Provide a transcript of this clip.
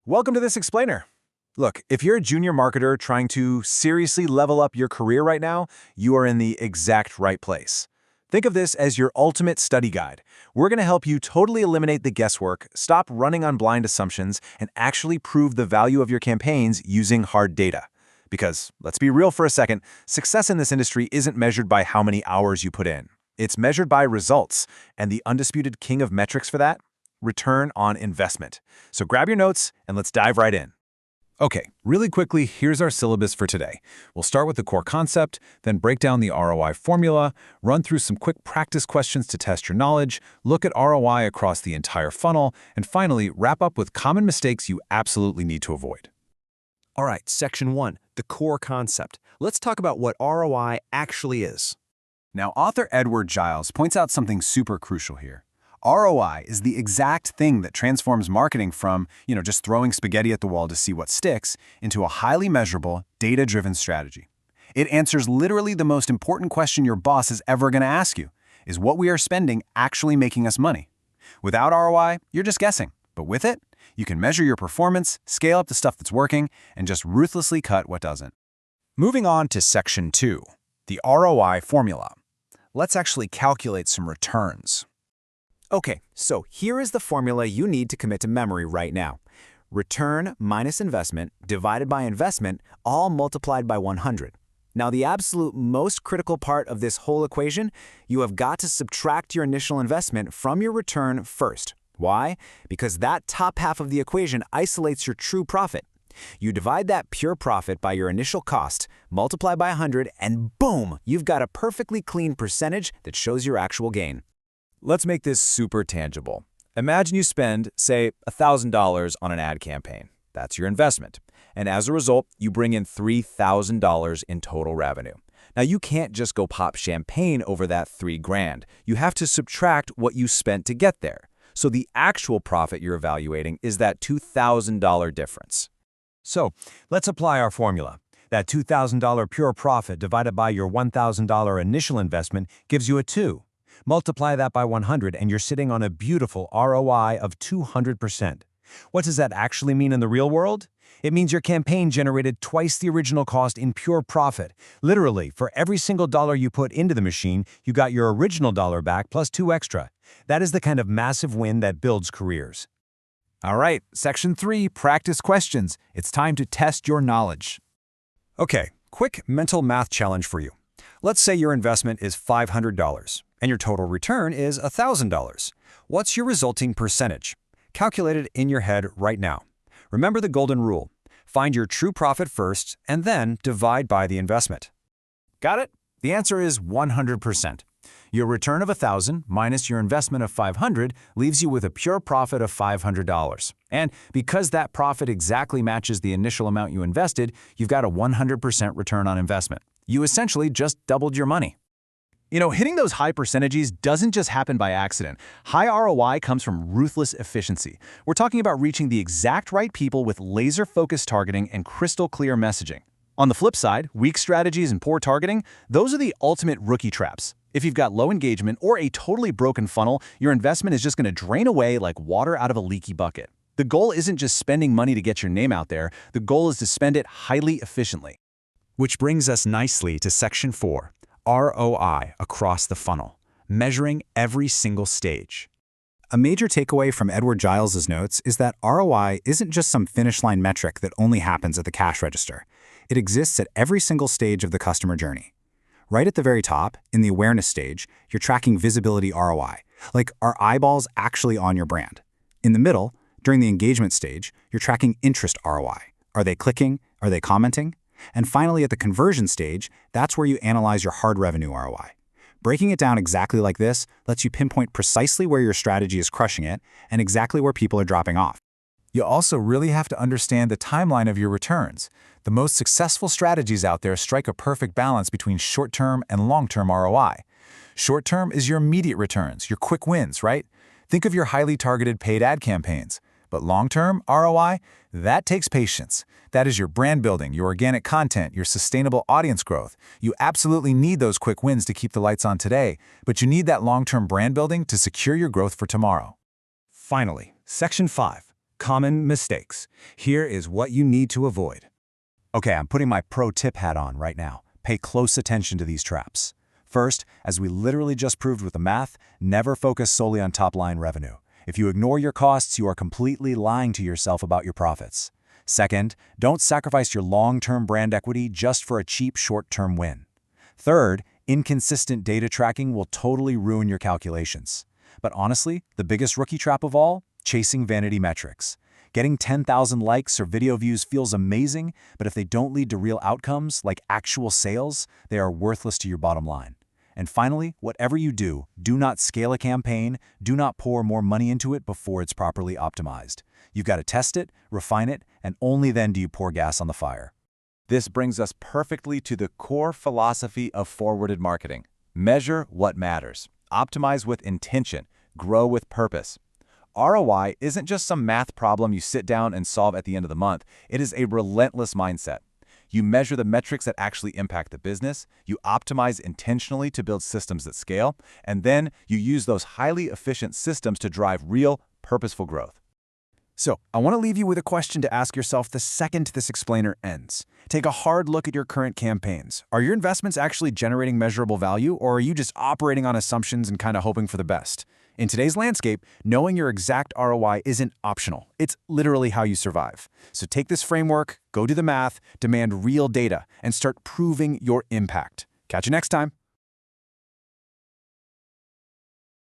Welcome to this explainer. Look, if you're a junior marketer trying to seriously level up your career right now, you are in the exact right place. Think of this as your ultimate study guide. We're going to help you totally eliminate the guesswork, stop running on blind assumptions, and actually prove the value of your campaigns using hard data. Because, let's be real for a second, success in this industry isn't measured by how many hours you put in. It's measured by results, and the undisputed king of metrics for that? Return on investment. So grab your notes and let's dive right in. Okay, really quickly, here's our syllabus for today. We'll start with the core concept, then break down the ROI formula, run through some quick practice questions to test your knowledge, look at ROI across the entire funnel, and finally, wrap up with common mistakes you absolutely need to avoid. All right, section 1, the core concept. Let's talk about what ROI actually is. Now, author Edward Giles points out something super crucial here. ROI is the exact thing that transforms marketing from, just throwing spaghetti at the wall to see what sticks, into a highly measurable, data-driven strategy. It answers literally the most important question your boss is ever going to ask you. Is what we are spending actually making us money? Without ROI, you're just guessing. But with it, you can measure your performance, scale up the stuff that's working, and just ruthlessly cut what doesn't. Moving on to section 2, the ROI formula. Let's actually calculate some returns. Okay, so here is the formula you need to commit to memory right now. Return minus investment divided by investment, all multiplied by 100. Now, the absolute most critical part of this whole equation, you have got to subtract your initial investment from your return first. Why? Because that top half of the equation isolates your true profit. You divide that pure profit by your initial cost, multiply by 100, and boom, you've got a perfectly clean percentage that shows your actual gain. Let's make this super tangible. Imagine you spend, say, $1,000 on an ad campaign. That's your investment. And as a result, you bring in $3,000 in total revenue. Now, you can't just go pop champagne over that $3,000. You have to subtract what you spent to get there. So the actual profit you're evaluating is that $2,000 difference. So, let's apply our formula. That $2,000 pure profit divided by your $1,000 initial investment gives you a 2. Multiply that by 100 and you're sitting on a beautiful ROI of 200%. What does that actually mean in the real world? It means your campaign generated twice the original cost in pure profit. Literally, for every single dollar you put into the machine, you got your original dollar back plus 2 extra. That is the kind of massive win that builds careers. All right, section 3, practice questions. It's time to test your knowledge. Okay, quick mental math challenge for you. Let's say your investment is $500 and your total return is $1,000. What's your resulting percentage? Calculate it in your head right now. Remember the golden rule. Find your true profit first and then divide by the investment. Got it? The answer is 100%. Your return of $1,000 minus your investment of $500 leaves you with a pure profit of $500. And because that profit exactly matches the initial amount you invested, you've got a 100% return on investment. You essentially just doubled your money. Hitting those high percentages doesn't just happen by accident. High ROI comes from ruthless efficiency. We're talking about reaching the exact right people with laser-focused targeting and crystal-clear messaging. On the flip side, weak strategies and poor targeting, those are the ultimate rookie traps. If you've got low engagement or a totally broken funnel, your investment is just going to drain away like water out of a leaky bucket. The goal isn't just spending money to get your name out there. The goal is to spend it highly efficiently. Which brings us nicely to section 4, ROI across the funnel, measuring every single stage. A major takeaway from Edward Giles' notes is that ROI isn't just some finish line metric that only happens at the cash register. It exists at every single stage of the customer journey. Right at the very top, in the awareness stage, you're tracking visibility ROI, like are eyeballs actually on your brand? In the middle, during the engagement stage, you're tracking interest ROI. Are they clicking? Are they commenting? And finally, at the conversion stage, that's where you analyze your hard revenue ROI. Breaking it down exactly like this lets you pinpoint precisely where your strategy is crushing it and exactly where people are dropping off. You also really have to understand the timeline of your returns. The most successful strategies out there strike a perfect balance between short-term and long-term ROI. Short-term is your immediate returns, your quick wins, right? Think of your highly targeted paid ad campaigns. But long-term ROI, that takes patience. That is your brand building, your organic content, your sustainable audience growth. You absolutely need those quick wins to keep the lights on today, but you need that long-term brand building to secure your growth for tomorrow. Finally, section 5, Common mistakes. Here is what you need to avoid. Okay, I'm putting my pro tip hat on right now. Pay close attention to these traps. First, as we literally just proved with the math, never focus solely on top-line revenue. If you ignore your costs, you are completely lying to yourself about your profits. Second, don't sacrifice your long-term brand equity just for a cheap short-term win. Third, inconsistent data tracking will totally ruin your calculations. But honestly, the biggest rookie trap of all? Chasing vanity metrics. Getting 10,000 likes or video views feels amazing, but if they don't lead to real outcomes, like actual sales, they are worthless to your bottom line. And finally, whatever you do not scale a campaign, do not pour more money into it before it's properly optimized. You've got to test it, refine it, and only then do you pour gas on the fire. This brings us perfectly to the core philosophy of forwarded marketing. Measure what matters. Optimize with intention. Grow with purpose. ROI isn't just some math problem you sit down and solve at the end of the month. It is a relentless mindset. You measure the metrics that actually impact the business, you optimize intentionally to build systems that scale, and then you use those highly efficient systems to drive real, purposeful growth. So, I want to leave you with a question to ask yourself the second this explainer ends. Take a hard look at your current campaigns. Are your investments actually generating measurable value, or are you just operating on assumptions and kind of hoping for the best? In today's landscape, knowing your exact ROI isn't optional. It's literally how you survive. So take this framework, go do the math, demand real data, and start proving your impact. Catch you next time.